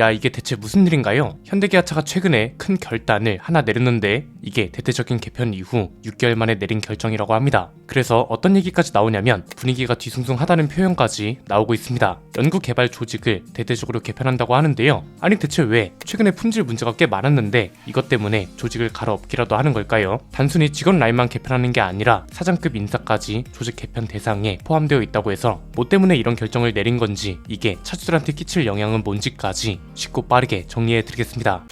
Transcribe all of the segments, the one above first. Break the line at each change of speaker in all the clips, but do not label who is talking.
야, 이게 대체 무슨 일인가요? 현대기아차가 최근에 큰 결단을 하나 내렸는데 이게 대대적인 개편 이후 6개월 만에 내린 결정이라고 합니다. 그래서 어떤 얘기까지 나오냐면 분위기가 뒤숭숭하다는 표현까지 나오고 있습니다. 연구개발 조직을 대대적으로 개편한다고 하는데요. 아니 대체 왜? 최근에 품질 문제가 꽤 많았는데 이것 때문에 조직을 갈아엎기라도 하는 걸까요? 단순히 직원 라인만 개편하는 게 아니라 사장급 인사까지 조직 개편 대상에 포함되어 있다고 해서 뭐 때문에 이런 결정을 내린 건지, 이게 차주들한테 끼칠 영향은 뭔지까지 쉽고 빠르게 정리해드리겠습니다.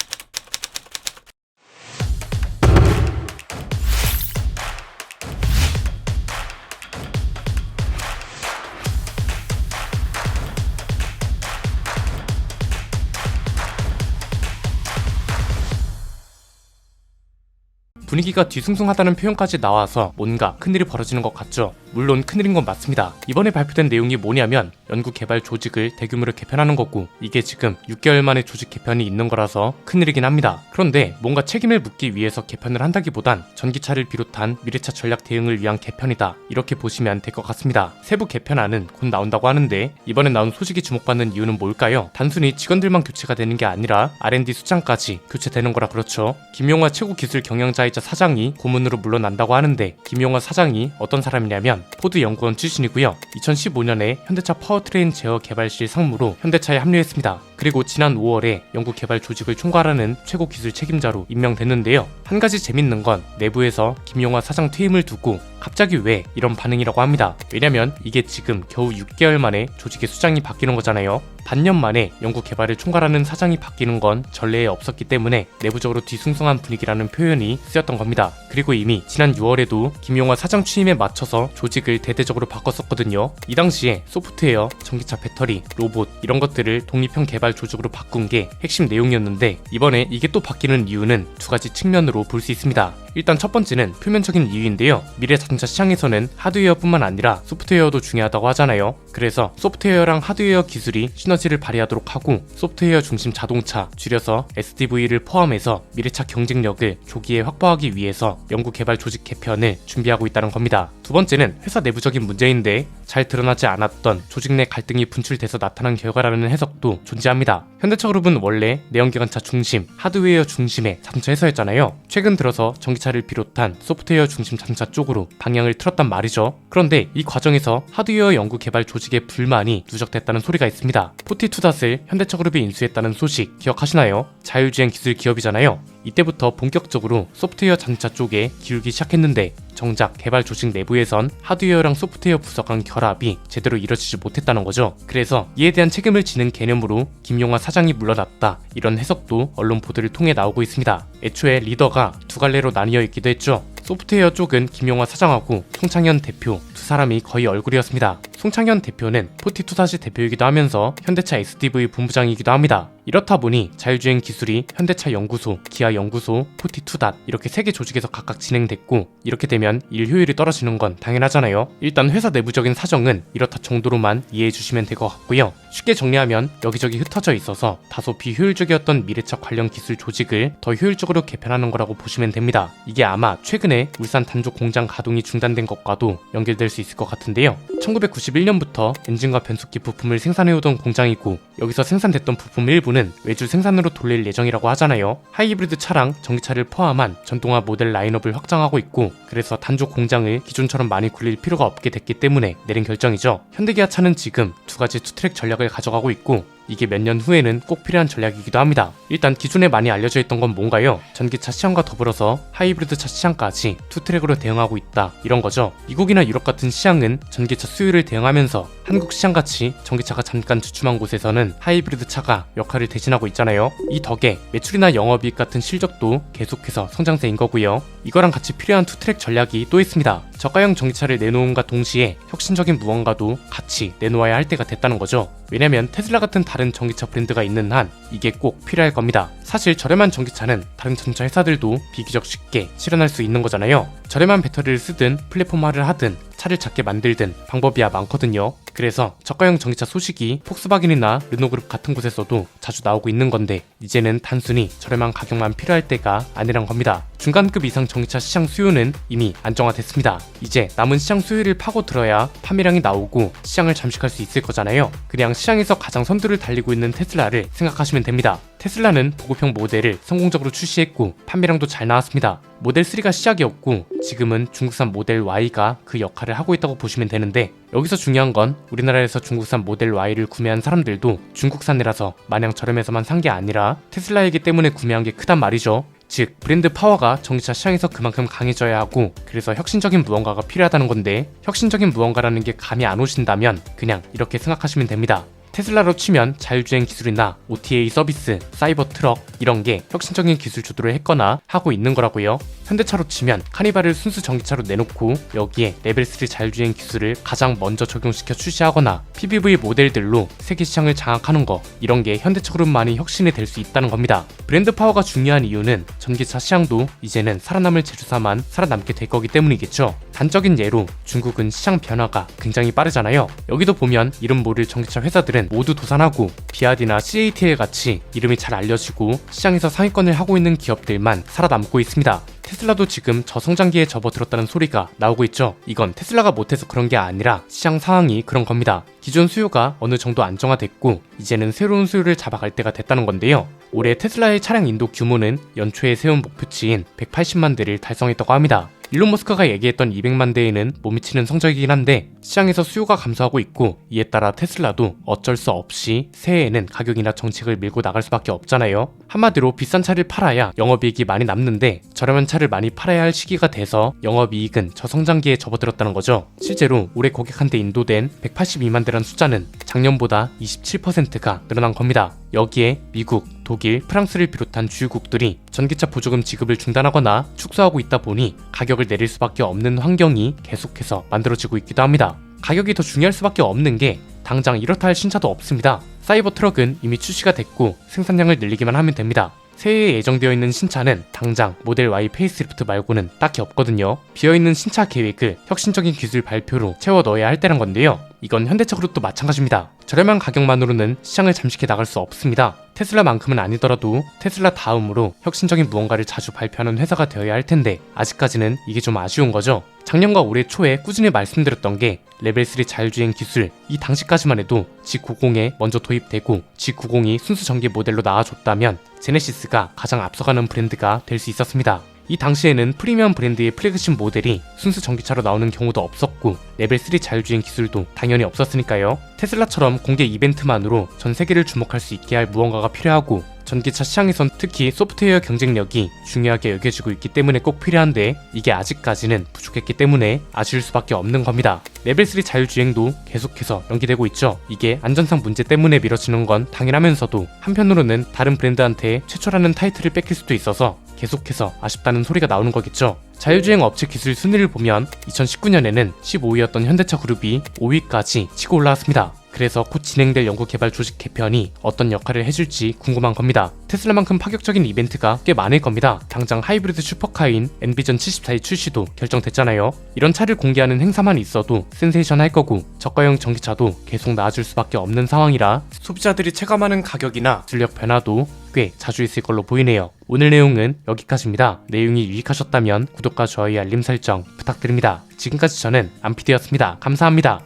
분위기가 뒤숭숭하다는 표현까지 나와서 뭔가 큰일이 벌어지는 것 같죠? 물론 큰일인 건 맞습니다. 이번에 발표된 내용이 뭐냐면 연구개발 조직을 대규모로 개편하는 거고, 이게 지금 6개월 만에 조직 개편이 있는 거라서 큰일이긴 합니다. 그런데 뭔가 책임을 묻기 위해서 개편을 한다기보단 전기차를 비롯한 미래차 전략 대응을 위한 개편이다, 이렇게 보시면 될 것 같습니다. 세부 개편안은 곧 나온다고 하는데 이번에 나온 소식이 주목받는 이유는 뭘까요? 단순히 직원들만 교체가 되는 게 아니라 R&D 수장까지 교체되는 거라 그렇죠. 김용화 최고 기술 경영자이자 사장이 고문으로 물러난다고 하는데, 김용화 사장이 어떤 사람이냐면 포드 연구원 출신이고요. 2015년에 현대차 파워트레인 제어 개발실 상무로 현대차에 합류했습니다. 그리고 지난 5월에 연구개발 조직을 총괄하는 최고 기술 책임자로 임명됐는데요. 한 가지 재밌는 건 내부에서 김용화 사장 퇴임을 두고 갑자기 왜 이런 반응이라고 합니다. 왜냐면 이게 지금 겨우 6개월 만에 조직의 수장이 바뀌는 거잖아요. 반년 만에 연구개발을 총괄하는 사장이 바뀌는 건 전례에 없었기 때문에 내부적으로 뒤숭숭한 분위기라는 표현이 쓰였던 겁니다. 그리고 이미 지난 6월에도 김용화 사장 취임에 맞춰서 조직을 대대적으로 바꿨었거든요. 이 당시에 소프트웨어, 전기차 배터리, 로봇 이런 것들을 독립형 개발 조직으로 바꾼 게 핵심 내용이었는데, 이번에 이게 또 바뀌는 이유는 두 가지 측면으로 볼 수 있습니다. 일단 첫 번째는 표면적인 이유인데요. 미래 자동차 시장에서는 하드웨어뿐만 아니라 소프트웨어도 중요하다고 하잖아요. 그래서 소프트웨어랑 하드웨어 기술이 시너지를 발휘하도록 하고, 소프트웨어 중심 자동차, 줄여서 SDV를 포함해서 미래차 경쟁력을 조기에 확보하기 위해서 연구개발 조직 개편을 준비하고 있다는 겁니다. 두 번째는 회사 내부적인 문제인데 잘 드러나지 않았던 조직 내 갈등이 분출돼서 나타난 결과라는 해석도 존재합니다. 현대차그룹은 원래 내연기관차 중심, 하드웨어 중심의 자동차 회사였잖아요. 최근 들어서 전기차를 비롯한 소프트웨어 중심 자동차 쪽으로 방향을 틀었단 말이죠. 그런데 이 과정에서 하드웨어 연구개발 조직의 불만이 누적됐다는 소리가 있습니다. 포티투닷을 현대차그룹이 인수했다는 소식 기억하시나요? 자율주행 기술 기업이잖아요. 이때부터 본격적으로 소프트웨어 자동차 쪽에 기울기 시작했는데 정작 개발 조직 내부에선 하드웨어랑 소프트웨어 부서 간 결합이 제대로 이뤄지지 못했다는 거죠. 그래서 이에 대한 책임을 지는 개념으로 김용화 사장이 물러났다, 이런 해석도 언론 보도를 통해 나오고 있습니다. 애초에 리더가 두 갈래로 나뉘어 있기도 했죠. 소프트웨어 쪽은 김용화 사장하고 송창현 대표 두 사람이 거의 얼굴이었습니다. 송창현 대표는 포티투닷이 대표이기도 하면서 현대차 SDV 본부장이기도 합니다. 이렇다 보니 자율주행 기술이 현대차 연구소, 기아 연구소, 포티투닷 이렇게 3개 조직에서 각각 진행됐고, 이렇게 되면 일 효율이 떨어지는 건 당연하잖아요. 일단 회사 내부적인 사정은 이렇다 정도로만 이해해 주시면 될 것 같고요. 쉽게 정리하면 여기저기 흩어져 있어서 다소 비효율적이었던 미래차 관련 기술 조직을 더 효율적으로 개편하는 거라고 보시면 됩니다. 이게 아마 최근에 울산 단조 공장 가동이 중단된 것과도 연결될 수 있을 것 같은데요. 1991년부터 엔진과 변속기 부품을 생산해오던 공장이고, 여기서 생산됐던 부품 일부는 외주 생산으로 돌릴 예정이라고 하잖아요. 하이브리드 차랑 전기차를 포함한 전동화 모델 라인업을 확장하고 있고, 그래서 단조 공장을 기존처럼 많이 굴릴 필요가 없게 됐기 때문에 내린 결정이죠. 현대기아차는 지금 두 가지 투트랙 전략을 가져가고 있고, 이게 몇 년 후에는 꼭 필요한 전략이기도 합니다. 일단 기존에 많이 알려져 있던 건 뭔가요? 전기차 시장과 더불어서 하이브리드 차 시장까지 투트랙으로 대응하고 있다, 이런 거죠. 미국이나 유럽 같은 시장은 전기차 수요를 대응하면서 한국 시장같이 전기차가 잠깐 주춤한 곳에서는 하이브리드 차가 역할을 대신하고 있잖아요. 이 덕에 매출이나 영업이익 같은 실적도 계속해서 성장세인 거고요. 이거랑 같이 필요한 투트랙 전략이 또 있습니다. 저가형 전기차를 내놓음과 동시에 혁신적인 무언가도 같이 내놓아야 할 때가 됐다는 거죠. 왜냐면 테슬라 같은 다른 전기차 브랜드가 있는 한 이게 꼭 필요할 겁니다. 사실 저렴한 전기차는 다른 전기차 회사들도 비교적 쉽게 실현할 수 있는 거잖아요. 저렴한 배터리를 쓰든 플랫폼화를 하든 차를 작게 만들든 방법이야 많거든요. 그래서 저가형 전기차 소식이 폭스바겐이나 르노그룹 같은 곳에서도 자주 나오고 있는 건데 이제는 단순히 저렴한 가격만 필요할 때가 아니란 겁니다. 중간급 이상 전기차 시장 수요는 이미 안정화됐습니다. 이제 남은 시장 수요를 파고들어야 판매량이 나오고 시장을 잠식할 수 있을 거잖아요. 그냥 시장에서 가장 선두를 달리고 있는 테슬라를 생각하시면 됩니다. 테슬라는 보급형 모델을 성공적으로 출시했고 판매량도 잘 나왔습니다. 모델 3가 시작이었고 지금은 중국산 모델 Y가 그 역할을 하고 있다고 보시면 되는데, 여기서 중요한 건 우리나라에서 중국산 모델 Y를 구매한 사람들도 중국산이라서 마냥 저렴해서만 산 게 아니라 테슬라이기 때문에 구매한 게 크단 말이죠. 즉 브랜드 파워가 전기차 시장에서 그만큼 강해져야 하고, 그래서 혁신적인 무언가가 필요하다는 건데, 혁신적인 무언가라는 게 감이 안 오신다면 그냥 이렇게 생각하시면 됩니다. 테슬라로 치면 자율주행 기술이나 OTA 서비스, 사이버 트럭 이런 게 혁신적인 기술 주도를 했거나 하고 있는 거라고요. 현대차로 치면 카니발을 순수 전기차로 내놓고 여기에 레벨3 자율주행 기술을 가장 먼저 적용시켜 출시하거나 PBV 모델들로 세계 시장을 장악하는 거, 이런 게 현대차그룹만의 혁신이 될 수 있다는 겁니다. 브랜드 파워가 중요한 이유는 전기차 시장도 이제는 살아남을 제조사만 살아남게 될 거기 때문이겠죠. 단적인 예로 중국은 시장 변화가 굉장히 빠르잖아요. 여기도 보면 이름 모를 전기차 회사들은 모두 도산하고 비아디나 CATL 같이 이름이 잘 알려지고 시장에서 상위권을 하고 있는 기업들만 살아남고 있습니다. 테슬라도 지금 저성장기에 접어들었다는 소리가 나오고 있죠. 이건 테슬라가 못해서 그런 게 아니라 시장 상황이 그런 겁니다. 기존 수요가 어느 정도 안정화됐고 이제는 새로운 수요를 잡아갈 때가 됐다는 건데요. 올해 테슬라의 차량 인도 규모는 연초에 세운 목표치인 180만 대를 달성했다고 합니다. 일론 머스크가 얘기했던 200만 대에는 못 미치는 성적이긴 한데 시장에서 수요가 감소하고 있고, 이에 따라 테슬라도 어쩔 수 없이 새해에는 가격이나 정책을 밀고 나갈 수밖에 없잖아요. 한마디로 비싼 차를 팔아야 영업이익이 많이 남는데 저렴한 차를 많이 팔아야 할 시기가 돼서 영업이익은 저성장기에 접어들었다는 거죠. 실제로 올해 고객한테 인도된 182만 대란 숫자는 작년보다 27%가 늘어난 겁니다. 여기에 미국, 독일, 프랑스를 비롯한 주요국들이 전기차 보조금 지급을 중단하거나 축소하고 있다 보니 가격을 내릴 수밖에 없는 환경이 계속해서 만들어지고 있기도 합니다. 가격이 더 중요할 수밖에 없는 게 당장 이렇다 할 신차도 없습니다. 사이버 트럭은 이미 출시가 됐고 생산량을 늘리기만 하면 됩니다. 새해에 예정되어 있는 신차는 당장 모델 Y 페이스리프트 말고는 딱히 없거든요. 비어있는 신차 계획을 혁신적인 기술 발표로 채워 넣어야 할 때란 건데요. 이건 현대차그룹도 마찬가지입니다. 저렴한 가격만으로는 시장을 잠식해 나갈 수 없습니다. 테슬라만큼은 아니더라도 테슬라 다음으로 혁신적인 무언가를 자주 발표하는 회사가 되어야 할 텐데 아직까지는 이게 좀 아쉬운 거죠. 작년과 올해 초에 꾸준히 말씀드렸던 게 레벨3 자율주행 기술, 이 당시까지만 해도 G90에 먼저 도입되고 G90이 순수 전기 모델로 나와줬다면 제네시스가 가장 앞서가는 브랜드가 될 수 있었습니다. 이 당시에는 프리미엄 브랜드의 플래그십 모델이 순수 전기차로 나오는 경우도 없었고 레벨3 자율주행 기술도 당연히 없었으니까요. 테슬라처럼 공개 이벤트만으로 전 세계를 주목할 수 있게 할 무언가가 필요하고, 전기차 시장에선 특히 소프트웨어 경쟁력이 중요하게 여겨지고 있기 때문에 꼭 필요한데 이게 아직까지는 부족했기 때문에 아쉬울 수밖에 없는 겁니다. 레벨3 자율주행도 계속해서 연기되고 있죠. 이게 안전상 문제 때문에 미뤄지는 건 당연하면서도 한편으로는 다른 브랜드한테 최초라는 타이틀을 뺏길 수도 있어서 계속해서 아쉽다는 소리가 나오는 거겠죠. 자율주행 업체 기술 순위를 보면 2019년에는 15위였던 현대차 그룹이 5위까지 치고 올라왔습니다. 그래서 곧 진행될 연구개발 조직 개편이 어떤 역할을 해줄지 궁금한 겁니다. 테슬라만큼 파격적인 이벤트가 꽤 많을 겁니다. 당장 하이브리드 슈퍼카인 엔비전 74의 출시도 결정됐잖아요. 이런 차를 공개하는 행사만 있어도 센세이션 할 거고 저가형 전기차도 계속 나아질 수밖에 없는 상황이라 소비자들이 체감하는 가격이나 전력 변화도 꽤 자주 있을 걸로 보이네요. 오늘 내용은 여기까지입니다. 내용이 유익하셨다면 구독과 좋아요, 알림 설정 부탁드립니다. 지금까지 저는 안피디였습니다. 감사합니다.